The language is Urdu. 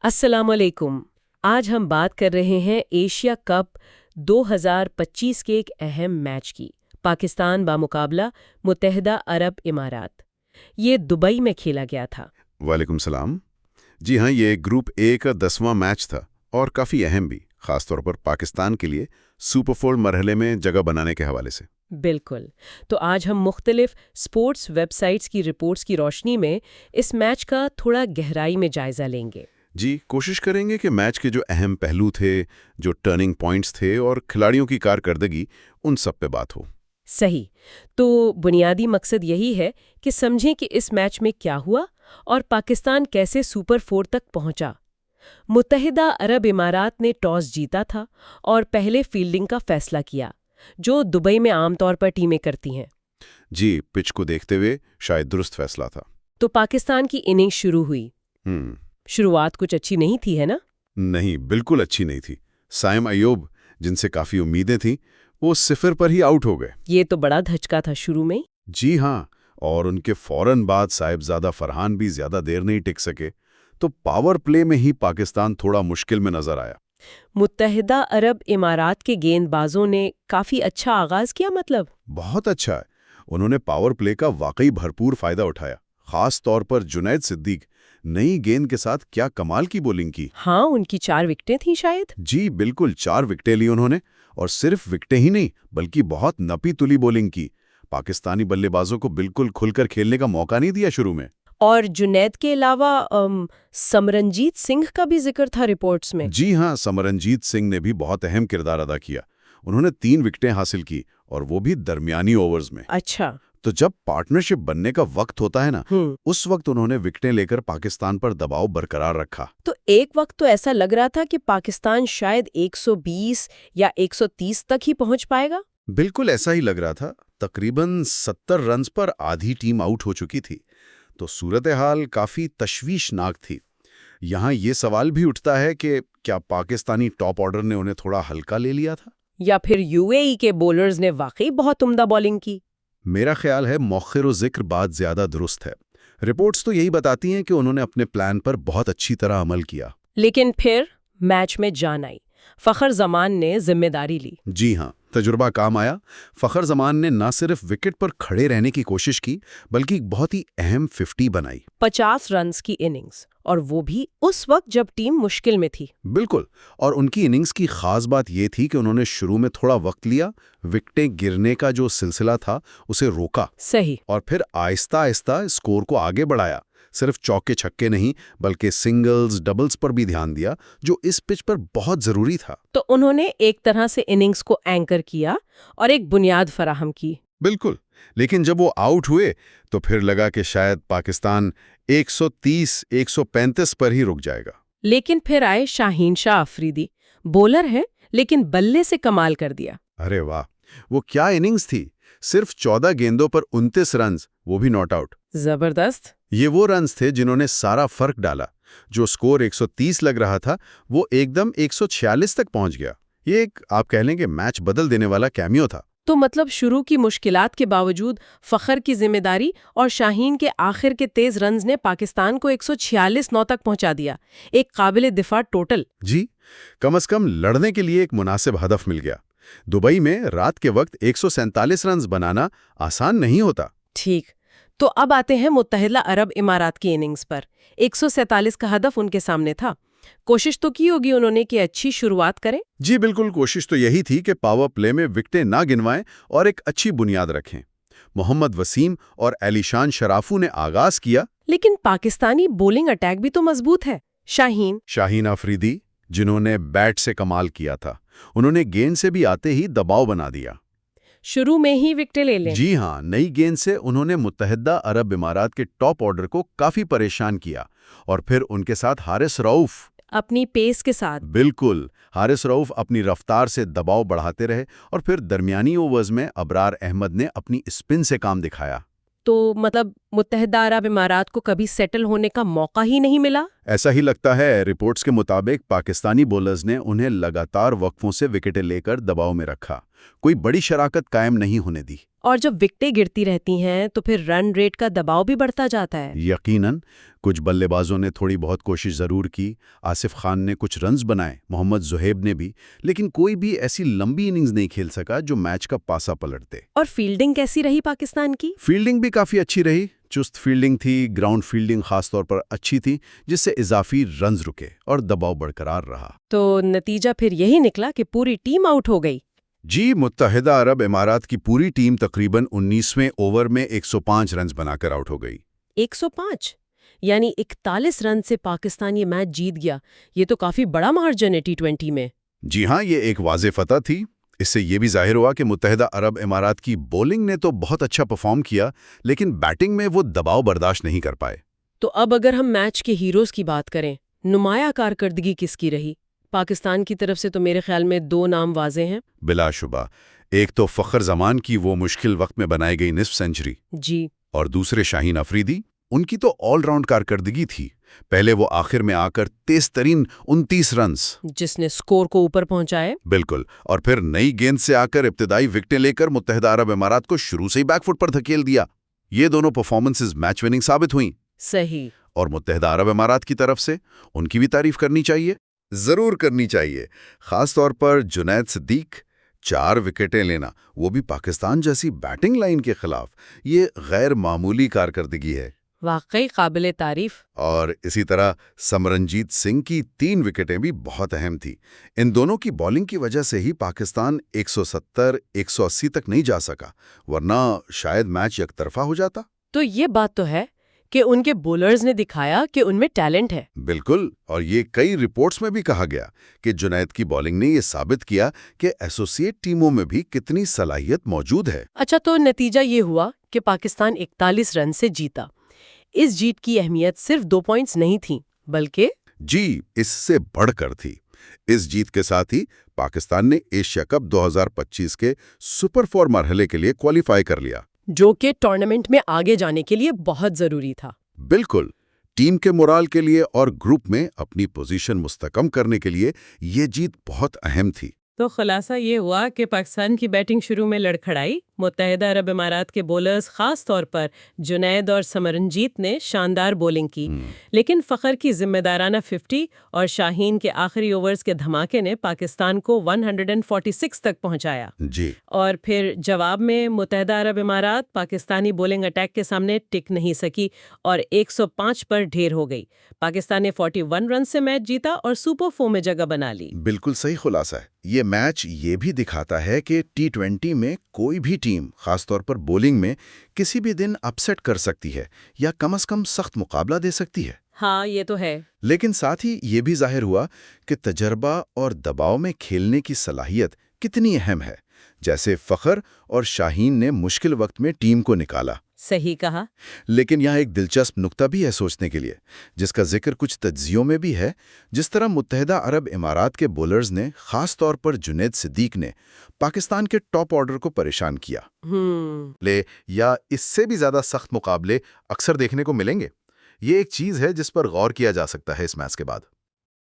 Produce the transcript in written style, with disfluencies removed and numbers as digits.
السلام علیکم۔ آج ہم بات کر رہے ہیں ایشیا کپ 2025 کے ایک اہم میچ کی، پاکستان بمقابلہ متحدہ عرب امارات۔ یہ دبئی میں کھیلا گیا تھا۔ وعلیکم السلام۔ جی ہاں، یہ گروپ اے کا 10واں میچ تھا اور کافی اہم بھی، خاص طور پر پاکستان کے لیے سپر 4 مرحلے میں جگہ بنانے کے حوالے سے۔ بالکل۔ تو آج ہم مختلف سپورٹس ویب سائٹس کی رپورٹس کی روشنی میں اس میچ کا تھوڑا گہرائی میں جائزہ لیں گے۔ جی، کوشش کریں گے کہ میچ کے جو اہم پہلو تھے، جو ٹرننگ پوائنٹس تھے اور کھلاڑیوں کی کارکردگی، ان سب پہ بات ہو۔ صحیح۔ تو بنیادی مقصد یہی ہے کہ سمجھیں کہ اس میچ میں کیا ہوا اور پاکستان کیسے سپر 4 تک پہنچا۔ متحدہ عرب امارات نے ٹاس جیتا تھا اور پہلے فیلڈنگ کا فیصلہ کیا، جو دبئی میں عام طور پر ٹیمیں کرتی ہیں۔ جی، پچ کو دیکھتے ہوئے شاید درست فیصلہ تھا۔ تو پاکستان کی اننگ شروع ہوئی۔ شروعات کچھ اچھی نہیں تھی، ہے نا؟ نہیں، بالکل اچھی نہیں تھی۔ سائم ایوب، جن سے کافی امیدیں تھیں، وہ 0 پر ہی آؤٹ ہو گئے۔ یہ تو بڑا دھچکا تھا شروع میں۔ جی ہاں، اور ان کے فوراً بعد صاحبزادہ فرحان بھی زیادہ دیر نہیں ٹک سکے، تو پاور پلے میں ہی پاکستان تھوڑا مشکل میں نظر آیا۔ متحدہ عرب امارات کے گیند بازوں نے کافی اچھا آغاز کیا، مطلب بہت اچھا ہے۔ انہوں نے پاور پلے کا واقعی بھرپور فائدہ اٹھایا، خاص طور پر جنید صدیق نئی گیند کے ساتھ کیا کمال کی بولنگ کی۔ ہاں، ان کی 4 وکٹیں تھیں شاید۔ جی بالکل، 4 وکٹیں لی انہوں نے، اور صرف وکٹیں ہی نہیں بلکہ بہت نپی تلی بولنگ کی۔ پاکستانی بلے بازوں کو بالکل کھل کر کھیلنے کا موقع نہیں دیا شروع میں۔ اور جنید کے علاوہ سمرنجیت سنگھ کا بھی ذکر تھا رپورٹس میں۔ جی ہاں، سمرنجیت سنگھ نے بھی بہت اہم کردار ادا کیا۔ انہوں نے 3 وکٹیں حاصل کی، اور وہ بھی درمیانی اوورز میں۔ اچھا۔ تو جب پارٹنرشپ بننے کا وقت ہوتا ہے نا، اس وقت انہوں نے وکٹیں لے کر پاکستان پر دباؤ برقرار رکھا۔ تو ایک وقت تو ایسا لگ رہا تھا کہ پاکستان شاید 120 یا 130 تک ہی پہنچ پائے گا۔ بالکل ایسا ہی لگ رہا تھا۔ تقریباً 70 رنز پر آدھی ٹیم آؤٹ ہو چکی تھی، تو صورتحال کافی تشویشناک تھی۔ یہاں یہ سوال بھی اٹھتا ہے کہ کیا پاکستانی ٹاپ آرڈر نے انہیں تھوڑا ہلکا لے لیا تھا، یا پھر یو اے ای کے بولرز نے واقعی بہت عمدہ بالنگ کی؟ میرا خیال ہے مؤخر و ذکر بات زیادہ درست ہے۔ رپورٹس تو یہی بتاتی ہیں کہ انہوں نے اپنے پلان پر بہت اچھی طرح عمل کیا، لیکن پھر میچ میں جان آئی۔ فخر زمان نے ذمہ داری لی۔ جی ہاں، تجربہ کام آیا۔ فخر زمان نے نہ صرف وکٹ پر کھڑے رہنے کی کوشش کی بلکہ ایک بہت ہی اہم 50 بنائی۔ 50 رنز کی اننگز، اور وہ بھی اس وقت جب ٹیم مشکل میں تھی۔ بالکل، اور ان کی اننگز کی خاص بات یہ تھی کہ انہوں نے شروع میں تھوڑا وقت لیا، وکٹیں گرنے کا جو سلسلہ تھا اسے روکا۔ صحیح۔ اور پھر آہستہ آہستہ اسکور کو آگے بڑھایا۔ صرف چوکے چھکے نہیں بلکہ سنگلز ڈبلز پر بھی دھیان دیا، جو اس پچ پر بہت ضروری تھا۔ تو انہوں نے ایک طرح سے اننگز کو اینکر کیا اور ایک بنیاد فراہم کی۔ بالکل، لیکن جب وہ آؤٹ ہوئے تو پھر لگا کہ شاید پاکستان 130-135 پر ہی رک جائے گا۔ لیکن پھر آئے شاہین شاہ آفریدی، بولر ہیں لیکن بلے سے کمال کر دیا۔ ارے واہ، وہ کیا اننگز تھی! صرف 14 گیندوں پر 29 رنز، وہ بھی ناٹ آؤٹ۔ زبردست۔ یہ وہ رنز تھے جنہوں نے سارا فرق ڈالا۔ جو سکور 130 لگ رہا تھا وہ ایک دم 146 تک پہنچ گیا۔ یہ ایک آپ کہہ لیں کہ میچ بدل دینے والا کیمیو تھا۔ تو مطلب شروع کی مشکلات کے باوجود فخر کی ذمہ داری اور شاہین کے آخر کے تیز رنز نے پاکستان کو 146 تک پہنچا دیا۔ ایک قابل دفاع ٹوٹل۔ جی، کم از کم لڑنے کے لیے ایک مناسب ہدف مل گیا۔ دبئی میں رات کے وقت 147 رنز بنانا آسان نہیں ہوتا۔ ٹھیک، تو اب آتے ہیں متحدہ عرب امارات کی اننگز پر۔ 147 کا ہدف ان کے سامنے تھا۔ کوشش تو کی ہوگی انہوں نے کہ اچھی شروعات کریں۔ جی بالکل، کوشش تو یہی تھی کہ پاور پلے میں وکٹیں نہ گنوائیں اور ایک اچھی بنیاد رکھیں۔ محمد وسیم اور علی شان شرافو نے آغاز کیا، لیکن پاکستانی بولنگ اٹیک بھی تو مضبوط ہے۔ شاہین آفریدی، جنہوں نے بیٹ سے کمال کیا تھا، انہوں نے گیند سے بھی آتے ہی دباؤ بنا دیا۔ شروع میں ہی وکٹیں لے لیں۔ جی ہاں، نئی گیند سے انہوں نے متحدہ عرب امارات کے ٹاپ آرڈر کو کافی پریشان کیا، اور پھر ان کے ساتھ حارث رؤف اپنی پیس کے ساتھ۔ بالکل، حارث رؤف اپنی رفتار سے دباؤ بڑھاتے رہے، اور پھر درمیانی اوورز میں ابرار احمد نے اپنی اسپن سے کام دکھایا۔ تو مطلب متحدہ عرب امارات کو کبھی سیٹل ہونے کا موقع ہی نہیں ملا؟ ایسا ہی لگتا ہے۔ رپورٹس کے مطابق پاکستانی بولرز نے انہیں لگاتار وقفوں سے وکٹیں لے کر دباؤ میں رکھا، کوئی بڑی شراکت قائم نہیں ہونے دی۔ اور جب وکٹیں گرتی رہتی ہیں تو پھر رن ریٹ کا دباؤ بھی بڑھتا جاتا ہے۔ یقیناً کچھ بلے بازوں نے تھوڑی بہت کوشش ضرور کی، آصف خان نے کچھ رنز بنائے، محمد زہیب نے بھی، لیکن کوئی بھی ایسی لمبی اننگز نہیں کھیل سکا جو میچ کا پاسا پلٹ دے۔ اور فیلڈنگ کیسی رہی پاکستان کی؟ فیلڈنگ بھی کافی اچھی رہی، چست فیلڈنگ تھی، گراؤنڈ فیلڈنگ خاص طور پر اچھی تھی، جس سے اضافی رنز رکے اور دباؤ برقرار رہا۔ تو نتیجہ پھر یہی نکلا کہ پوری ٹیم آؤٹ ہو گئی۔ جی، متحدہ عرب امارات کی پوری ٹیم تقریباً 19ویں اوور میں 105 رنز بنا کر آؤٹ ہو گئی۔ 105 یعنی 41 رن سے پاکستان یہ میچ جیت گیا۔ یہ تو کافی بڑا مارجن ہے T20 میں۔ جی ہاں، یہ ایک واضح فتح تھی۔ اس سے یہ بھی ظاہر ہوا کہ متحدہ عرب امارات کی بولنگ نے تو بہت اچھا پرفارم کیا، لیکن بیٹنگ میں وہ دباؤ برداشت نہیں کر پائے۔ تو اب اگر ہم میچ کے ہیروز کی بات کریں، نمایاں کارکردگی کس کی رہی؟ پاکستان کی طرف سے تو میرے خیال میں 2 نام واضح ہیں۔ بلا شبہ، ایک تو فخر زمان کی وہ مشکل وقت میں بنائی گئی نصف سنچری، جی، اور دوسرے شاہین افریدی۔ ان کی تو آل راؤنڈ کارکردگی تھی۔ پہلے وہ آخر میں آ کر تیز ترین 29 رنز، جس نے سکور کو اوپر پہنچائے۔ بالکل، اور پھر نئی گیند سے آ کر ابتدائی وکٹیں لے کر متحدہ عرب امارات کو شروع سے ہی بیک فٹ پر دھکیل دیا۔ یہ دونوں پرفارمنسز میچ وننگ ثابت ہوئیں۔ صحیح۔ اور متحدہ عرب امارات کی طرف سے ان کی بھی تعریف کرنی چاہیے، ضرور کرنی چاہیے، خاص طور پر جنید صدیق۔ 4 وکٹیں لینا، وہ بھی پاکستان جیسی بیٹنگ لائن کے خلاف، یہ غیر معمولی کارکردگی ہے۔ واقعی قابل تعریف۔ اور اسی طرح سمرنجیت سنگھ کی 3 وکٹیں بھی بہت اہم تھی۔ ان دونوں کی بولنگ کی وجہ سے ہی پاکستان 170 180 تک نہیں جا سکا، ورنہ شاید میچ یک طرفہ ہو جاتا۔ تو یہ بات تو ہے کہ ان کے بولرز نے دکھایا کہ ان میں ٹیلنٹ ہے۔ بالکل، اور یہ کئی رپورٹس میں بھی کہا گیا کہ جنید کی بولنگ نے یہ ثابت کیا کہ ایسوسی ایٹ ٹیموں میں بھی کتنی صلاحیت موجود ہے۔ اچھا، تو نتیجہ یہ ہوا کہ پاکستان 41 رن سے جیتا۔ اس جیت کی اہمیت صرف 2 پوائنٹس نہیں تھیں، بلکہ جی، اس سے بڑھ کر تھی۔ اس جیت کے ساتھ ہی پاکستان نے ایشیا کپ 2025 کے سپر 4 مرحلے کے لیے کوالیفائی کر لیا، جو کہ ٹورنامنٹ میں آگے جانے کے لیے بہت ضروری تھا۔ بالکل، ٹیم کے مورال کے لیے اور گروپ میں اپنی پوزیشن مستحکم کرنے کے لیے یہ جیت بہت اہم تھی۔ تو خلاصہ یہ ہوا کہ پاکستان کی بیٹنگ شروع میں لڑکھڑائی، متحدہ عرب امارات کے بولرز خاص طور پر جنید اور سمرنجیت نے شاندار بولنگ کی، لیکن فخر کی ذمہ دارانہ 50 اور شاہین کے آخری اوورز کے دھماکے نے پاکستان کو 146 تک پہنچایا۔ جی، اور پھر جواب میں متحدہ عرب امارات پاکستانی بولنگ اٹیک کے سامنے ٹک نہیں سکی اور 105 پر ڈھیر ہو گئی۔ پاکستان نے 41 رن سے میچ جیتا اور سپر 4 میں جگہ بنا لی۔ بالکل صحیح خلاصہ ہے۔ یہ میچ یہ بھی دکھاتا ہے کہ T20 میں کوئی بھی ٹیم، خاص طور پر بولنگ میں، کسی بھی دن اپسیٹ کر سکتی ہے یا کم از کم سخت مقابلہ دے سکتی ہے۔ ہاں، یہ تو ہے۔ لیکن ساتھ ہی یہ بھی ظاہر ہوا کہ تجربہ اور دباؤ میں کھیلنے کی صلاحیت کتنی اہم ہے، جیسے فخر اور شاہین نے مشکل وقت میں ٹیم کو نکالا۔ صحیح کہا۔ لیکن یہاں ایک دلچسپ نقطہ بھی ہے سوچنے کے لیے، جس کا ذکر کچھ تجزیوں میں بھی ہے۔ جس طرح متحدہ عرب امارات کے بولرز نے، خاص طور پر جنید صدیق نے، پاکستان کے ٹاپ آرڈر کو پریشان کیا، یا اس سے بھی زیادہ سخت مقابلے اکثر دیکھنے کو ملیں گے۔ یہ ایک چیز ہے جس پر غور کیا جا سکتا ہے اس میچ کے بعد۔